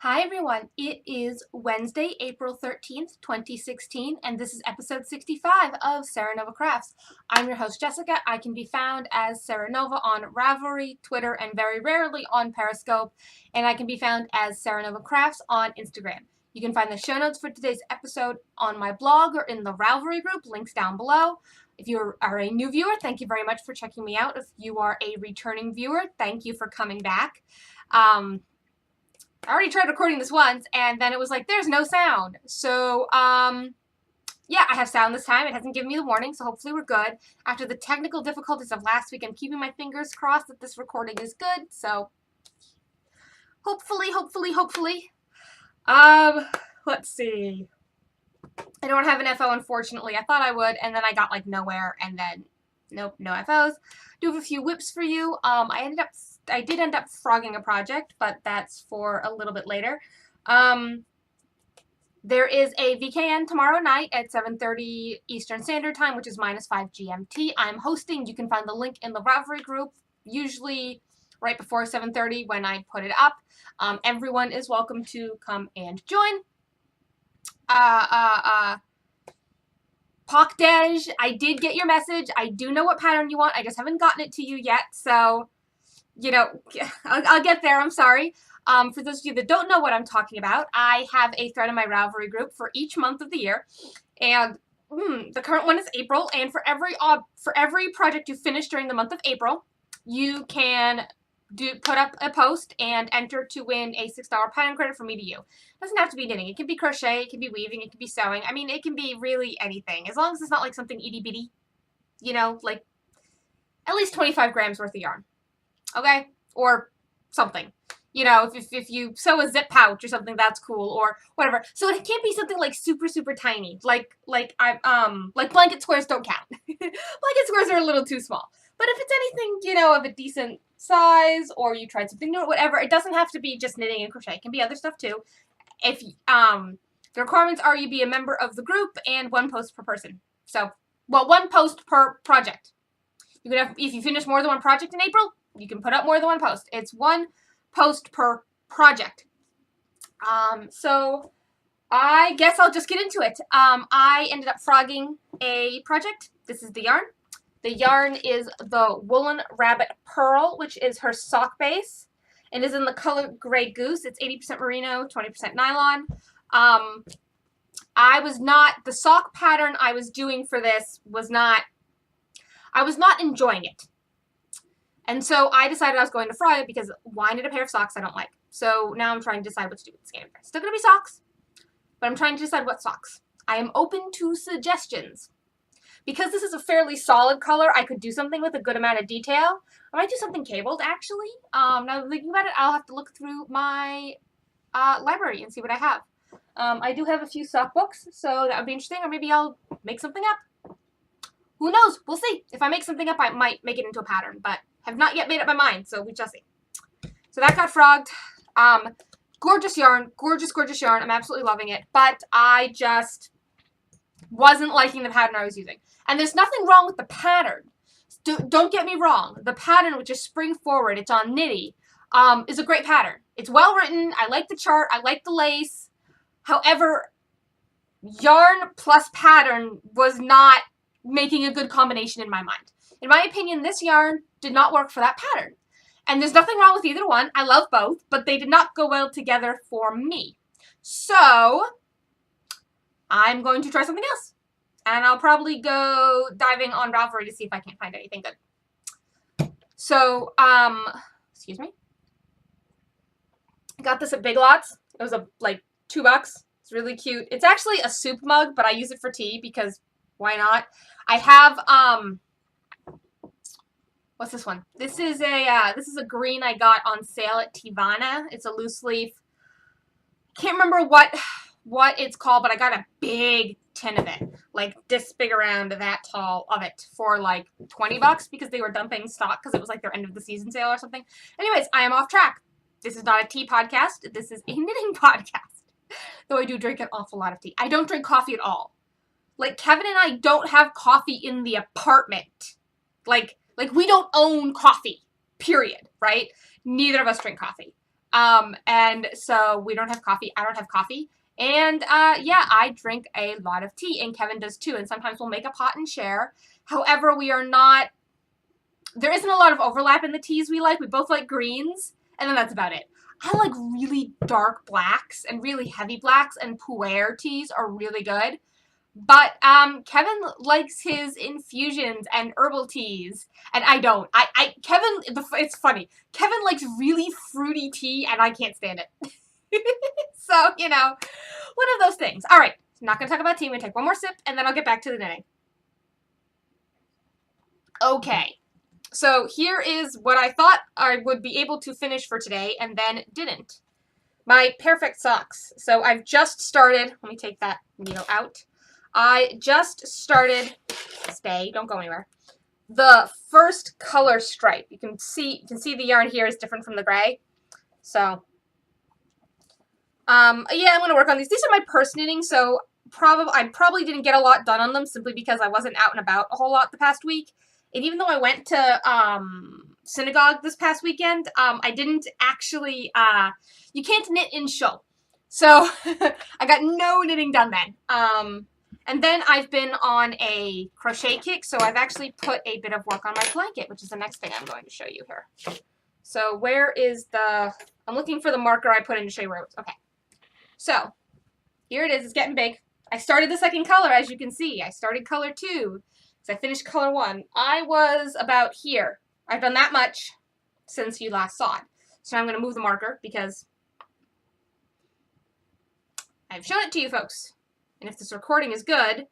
Hi everyone, it is Wednesday, April 13th, 2016, and this is episode 65 of Serenova Crafts. I'm your host, Jessica. I can be found as Serenova on Ravelry, Twitter, and very rarely on Periscope, and I can be found as Serenova Crafts on Instagram. You can find the show notes for today's episode on my blog or in the Ravelry group, links down below. If you are a new viewer, thank you very much for checking me out. If you are a returning viewer, thank you for coming back. I already tried recording this once, and then it was like, there's no sound. So, yeah, I have sound this time. It hasn't given me the warning, so hopefully we're good. After the technical difficulties of last week, I'm keeping my fingers crossed that this recording is good, so hopefully. Let's see. I don't have an FO, unfortunately. I thought I would, and then I got, like, nowhere, and then, nope, no FOs. Do have a few whips for you. I did end up frogging a project, but that's for a little bit later. There is a VKN tomorrow night at 7:30 Eastern Standard Time, which is -5 GMT. I'm hosting. You can find the link in the Ravelry group, usually right before 7:30 when I put it up. Everyone is welcome to come and join. Pakdej, I did get your message. I do know what pattern you want. I just haven't gotten it to you yet, so, you know, I'll get there. I'm sorry. For those of you that don't know what I'm talking about, I have a thread in my Ravelry group for each month of the year, and the current one is April, and for every project you finish during the month of April, you can put up a post and enter to win a $6 pattern credit from me to you. It doesn't have to be knitting. It can be crochet, it can be weaving, it can be sewing. I mean, it can be really anything, as long as it's not like something itty bitty, you know, like at least 25 grams worth of yarn. Okay? Or something. You know, if you sew a zip pouch or something, that's cool, or whatever. So it can't be something like super tiny. Like blanket squares don't count. Blanket squares are a little too small. But if it's anything, you know, of a decent size, or you tried something new, or whatever, it doesn't have to be just knitting and crochet. It can be other stuff too. If the requirements are you be a member of the group and 1 post per person. So, well, 1 post per project. You can have, if you finish more than 1 project in April, you can put up more than 1 post. It's 1 post per project. So I guess I'll just get into it. I ended up frogging a project. This is the yarn. The yarn is the Woolen Rabbit Pearl, which is her sock base, and is in the color Gray Goose. It's 80% merino, 20% nylon. The sock pattern I was doing for this I was not enjoying it. And so I decided I was going to frog it because why knit a pair of socks I don't like? So now I'm trying to decide what to do with this game. It's still going to be socks, but I'm trying to decide what socks. I am open to suggestions. Because this is a fairly solid color, I could do something with a good amount of detail. I might do something cabled, actually. Now that I'm thinking about it, I'll have to look through my library and see what I have. I do have a few sock books, so that would be interesting, or maybe I'll make something up. Who knows? We'll see. If I make something up, I might make it into a pattern, but have not yet made up my mind, so we shall see. So that got frogged. Gorgeous yarn. Gorgeous yarn. I'm absolutely loving it, but I just wasn't liking the pattern I was using. And there's nothing wrong with the pattern. Don't get me wrong. The pattern, which is Spring Forward, it's on Knitty, is a great pattern. It's well written. I like the chart. I like the lace. However, yarn plus pattern was not making a good combination in my mind. In my opinion, this yarn did not work for that pattern. And there's nothing wrong with either one. I love both, but they did not go well together for me. So I'm going to try something else. And I'll probably go diving on Ravelry to see if I can't find anything good. So, excuse me. I got this at Big Lots. It was like $2. It's really cute. It's actually a soup mug, but I use it for tea because why not? I have, what's this one? This is a green I got on sale at Tivana. It's a loose leaf. Can't remember what it's called, but I got a big tin of it, like this big around that tall of it for like $20 because they were dumping stock because it was like their end of the season sale or something. Anyways, I am off track. This is not a tea podcast. This is a knitting podcast. Though I do drink an awful lot of tea. I don't drink coffee at all. Like, Kevin and I don't have coffee in the apartment. Like we don't own coffee, period, right? Neither of us drink coffee. And so we don't have coffee. I don't have coffee. And yeah, I drink a lot of tea, and Kevin does too. And sometimes we'll make a pot and share. However, we are not, there isn't a lot of overlap in the teas we like. We both like greens, and then that's about it. I like really dark blacks and really heavy blacks, and pu'er teas are really good. But Kevin likes his infusions and herbal teas, and I don't. Kevin, it's funny. Kevin likes really fruity tea, and I can't stand it. So, you know, one of those things. All right, I'm not going to talk about tea. I'm going to take one more sip, and then I'll get back to the knitting. Okay, so here is what I thought I would be able to finish for today, and then didn't. My perfect socks. So I've just started. Let me take that needle out. I just started, stay, don't go anywhere, the first color stripe. You can see the yarn here is different from the gray. So, yeah, I'm going to work on these. These are my purse knitting, so I probably didn't get a lot done on them simply because I wasn't out and about a whole lot the past week. And even though I went to synagogue this past weekend, I didn't actually, you can't knit in shul. So I got no knitting done then. And then I've been on a crochet kick, so I've actually put a bit of work on my blanket, which is the next thing I'm going to show you here. So where is the, I'm looking for the marker I put in to show you where it was. Okay. So here it is. It's getting big. I started the second color, as you can see. I started color 2, so I finished color 1. I was about here. I've done that much since you last saw it. So now I'm going to move the marker because I've shown it to you folks. And if this recording is good,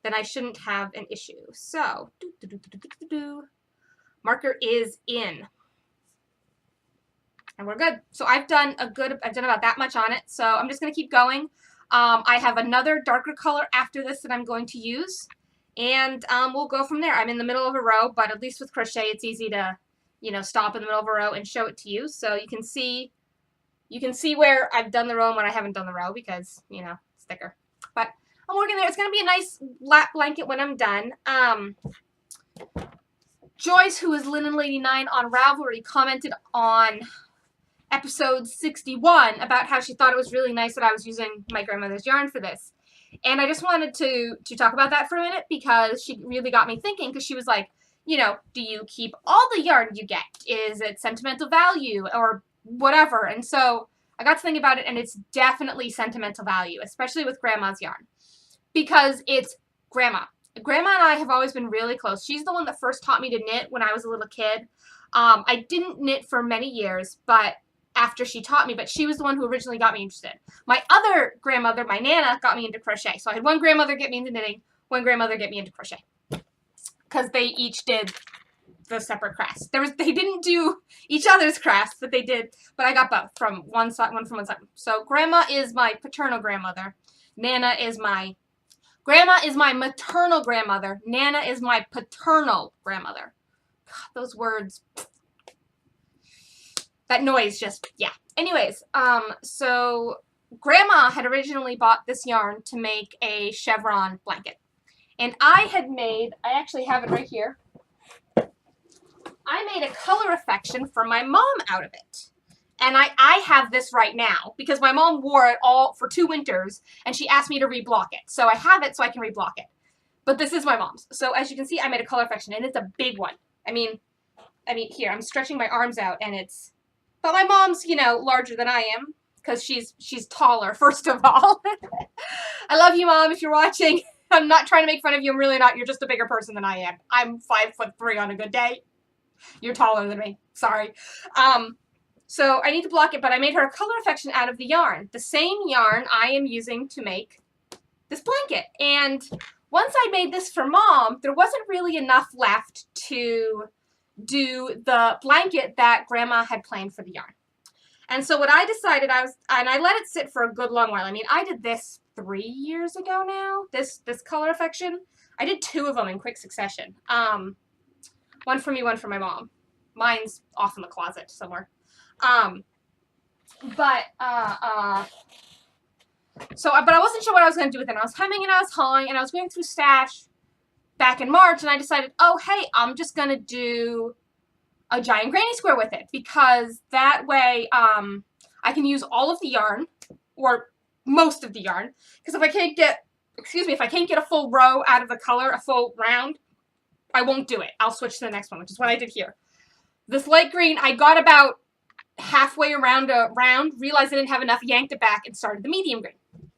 then I shouldn't have an issue. So, marker is in. And we're good. So I've done about that much on it. So I'm just going to keep going. I have another darker color after this that I'm going to use. And we'll go from there. I'm in the middle of a row, but at least with crochet, it's easy to, you know, stop in the middle of a row and show it to you. So you can see where I've done the row and when I haven't done the row because, you know, it's thicker. But I'm working there. It's going to be a nice lap blanket when I'm done. Joyce, who is Linen Lady 9 on Ravelry, commented on episode 61 about how she thought it was really nice that I was using my grandmother's yarn for this. And I just wanted to talk about that for a minute because she really got me thinking, because she was like, you know, do you keep all the yarn you get? Is it sentimental value or whatever? And so I got to think about it, and it's definitely sentimental value, especially with Grandma's yarn, because it's Grandma. Grandma and I have always been really close. She's the one that first taught me to knit when I was a little kid. I didn't knit for many years, but after she taught me, but she was the one who originally got me interested. My other grandmother, my Nana, got me into crochet. So I had one grandmother get me into knitting, one grandmother get me into crochet, because they each did the separate crafts. They didn't do each other's crafts, but they did. But I got both from one side, one from one side. So Grandma is my paternal grandmother. Nana is my Grandma is my maternal grandmother. Nana is my paternal grandmother. God, those words. That noise just, yeah. Anyways, so Grandma had originally bought this yarn to make a chevron blanket. And I actually have it right here. I made a color affection for my mom out of it. And I have this right now because my mom wore it all for 2 winters and she asked me to reblock it. So I have it so I can reblock it. But this is my mom's. So as you can see, I made a color affection and it's a big one. I mean, here, I'm stretching my arms out and it's, but my mom's, you know, larger than I am because she's taller, first of all. I love you, Mom, if you're watching. I'm not trying to make fun of you. I'm really not. You're just a bigger person than I am. I'm 5'3" on a good day. You're taller than me. Sorry. So I need to block it, but I made her a color affection out of the yarn. The same yarn I am using to make this blanket. And once I made this for Mom, there wasn't really enough left to do the blanket that Grandma had planned for the yarn. And so what I decided and I let it sit for a good long while. I mean, I did this 3 years ago now, this color affection. I did 2 of them in quick succession. One for me, one for my mom. Mine's off in the closet somewhere. But I wasn't sure what I was going to do with it. And I was hemming and I was hawing and I was going through stash back in March and I decided, oh, hey, I'm just going to do a giant granny square with it because that way, I can use all of the yarn, or most of the yarn, because if I can't get, if I can't get a full row out of the color, a full round, I won't do it. I'll switch to the next one, which is what I did here. This light green, I got about halfway around a round, realized I didn't have enough, yanked it back, and started the medium green.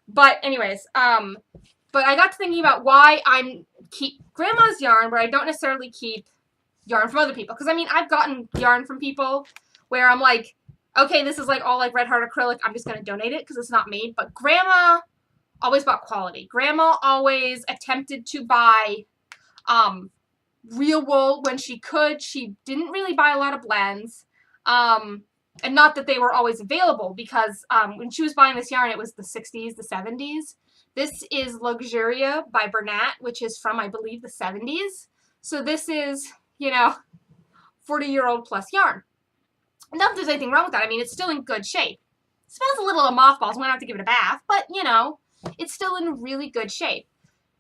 But anyways, but I got to thinking about why I keep grandma's yarn where I don't necessarily keep yarn from other people. Because, I mean, I've gotten yarn from people where I'm like, okay, this is like all like Red Heart acrylic. I'm just going to donate it because it's not made. But grandma always bought quality. Grandma always attempted to buy real wool when she could. She didn't really buy a lot of blends. And not that they were always available, because when she was buying this yarn, it was the 60s, the 70s. This is Luxuria by Bernat, which is from, I believe, the 70s. So this is, you know, 40-year-old plus yarn. Not that there's anything wrong with that. I mean, it's still in good shape. It smells a little of mothballs. I'm going to have to give it a bath. But, you know, it's still in really good shape.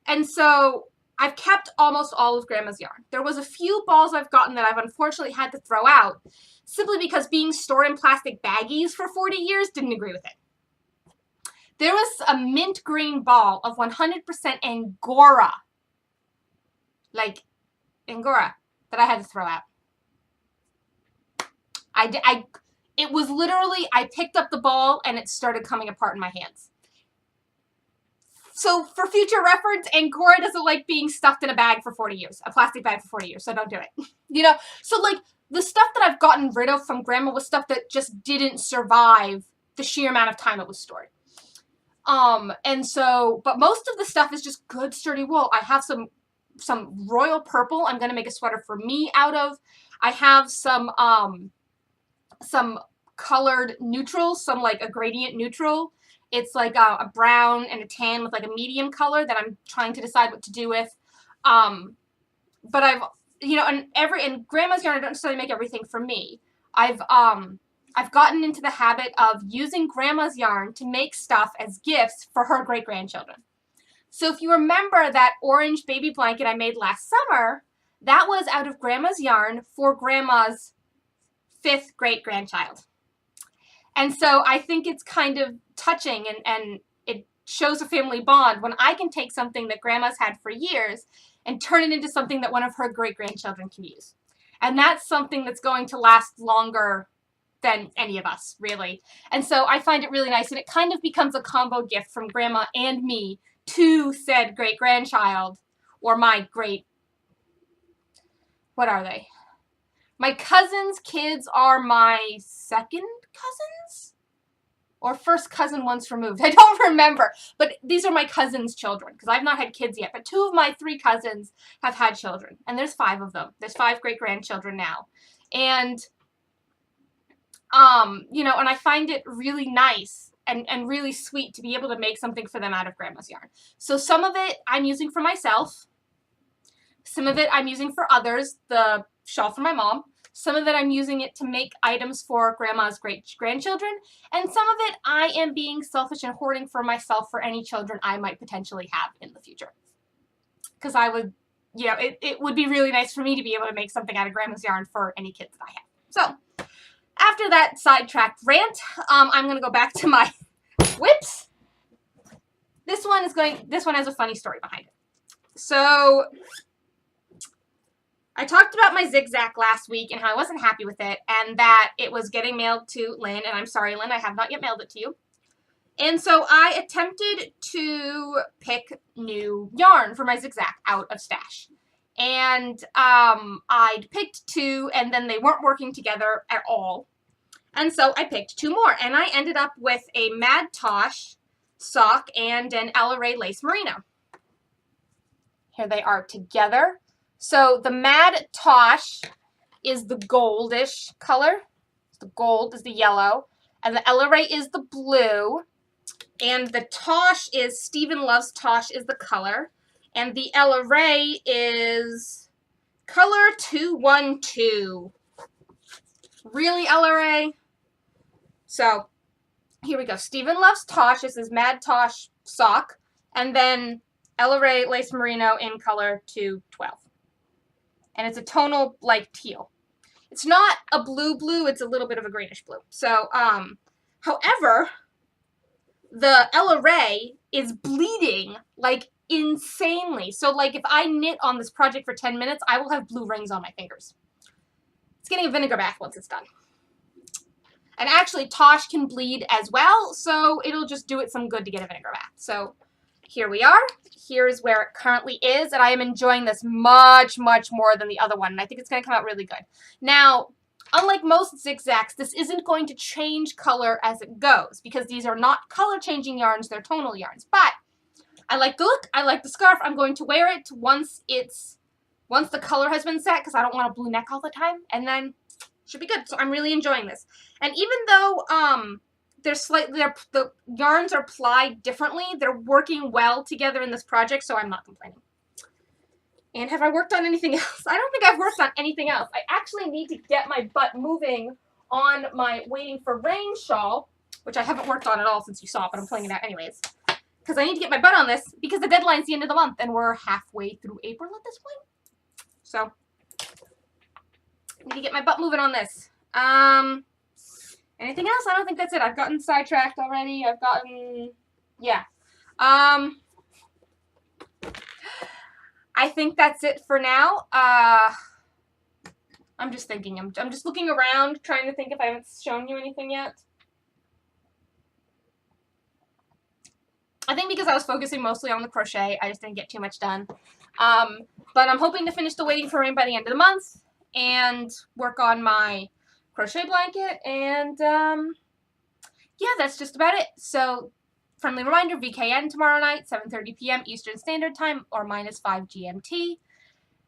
And so I've kept almost all of grandma's yarn. There was a few balls I've gotten that I've unfortunately had to throw out, simply because being stored in plastic baggies for 40 years didn't agree with it. There was a mint green ball of 100% Angora, like Angora, that I had to throw out. It was literally, I picked up the ball and it started coming apart in my hands. So for future reference, Angora doesn't like being stuffed in a bag for 40 years, a plastic bag for 40 years, so don't do it. You know, so like the stuff that I've gotten rid of from grandma was stuff that just didn't survive the sheer amount of time it was stored. And so, but most of the stuff is just good sturdy wool. I have some royal purple I'm going to make a sweater for me out of. I have some colored neutrals, some like a gradient neutral. It's like a brown and a tan with like a medium color that I'm trying to decide what to do with. But I've, you know, and grandma's yarn, I don't necessarily make everything for me. I've gotten into the habit of using grandma's yarn to make stuff as gifts for her great-grandchildren. So if you remember that orange baby blanket I made last summer, that was out of grandma's yarn for grandma's 5th great-grandchild. And so I think it's kind of touching, and it shows a family bond when I can take something that grandma's had for years and turn it into something that one of her great-grandchildren can use. And that's something that's going to last longer than any of us, really. And so I find it really nice, and it kind of becomes a combo gift from grandma and me to said great-grandchild, or my great, what are they? My cousin's kids are my second cousins? Or first cousin once removed. I don't remember. But these are my cousin's children, because I've not had kids yet. But 2 of my 3 cousins have had children. And there's 5 of them. There's 5 great-grandchildren now. And you know, and I find it really nice and really sweet to be able to make something for them out of grandma's yarn. So some of it I'm using for myself. Some of it I'm using for others, the shawl for my mom. Some of it I'm using it to make items for grandma's great-grandchildren. And some of it I am being selfish and hoarding for myself for any children I might potentially have in the future. Because I would, you know, it would be really nice for me to be able to make something out of grandma's yarn for any kids that I have. So after that sidetracked rant, I'm going to go back to my whips. This one has a funny story behind it. So I talked about my zigzag last week and how I wasn't happy with it, and that it was getting mailed to Lynn, and I'm sorry, Lynn, I have not yet mailed it to you. And so I attempted to pick new yarn for my zigzag out of stash. And I'd picked 2, and then they weren't working together at all. And so I picked 2 more, and I ended up with a Mad Tosh sock and an Ella Rae lace merino. Here they are together. So the Mad Tosh is the goldish color. The gold is the yellow, and the Ella Rae is the blue. And the Tosh is, Stephen Loves Tosh is the color. And the Ella Rae is color 212. Really, Ella Rae? So, here we go. Stephen Loves Tosh. This is Mad Tosh sock. And then Ella Rae Lace Merino in color 212. And it's a tonal, like, teal. It's not a blue, it's a little bit of a greenish blue. So, however, the Ella Ray is bleeding, like, insanely. So, like, if I knit on this project for 10 minutes, I will have blue rings on my fingers. It's getting a vinegar bath once it's done. And actually, Tosh can bleed as well, so it'll just do it some good to get a vinegar bath. So, here we are. Here's where it currently is, and I am enjoying this much, much more than the other one, and I think it's going to come out really good. Now, unlike most zigzags, this isn't going to change color as it goes, because these are not color-changing yarns, they're tonal yarns. But I like the look, I like the scarf. I'm going to wear it once the color has been set, because I don't want a blue neck all the time, and then should be good. So I'm really enjoying this. And even though the yarns are plied differently, they're working well together in this project, so I'm not complaining. And have I worked on anything else? I don't think I've worked on anything else. I actually need to get my butt moving on my Waiting for Rain shawl, which I haven't worked on at all since you saw it, but I'm pulling it out anyways. Because I need to get my butt on this, because the deadline's the end of the month, and we're halfway through April at this point. So, I need to get my butt moving on this. Anything else? I don't think that's it. I've gotten sidetracked already. Yeah. I think that's it for now. I'm just thinking. I'm just looking around, trying to think if I haven't shown you anything yet. I think because I was focusing mostly on the crochet, I just didn't get too much done. But I'm hoping to finish the Waiting for Rain by the end of the month and work on my crochet blanket, and yeah, that's just about it. So, friendly reminder, VKN tomorrow night, 7:30 p.m. Eastern Standard Time, or -5 GMT.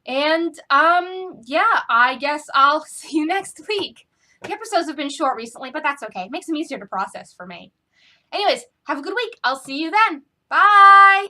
And yeah, I guess I'll see you next week. The episodes have been short recently, but that's okay. It makes them easier to process for me. Anyways, have a good week. I'll see you then. Bye!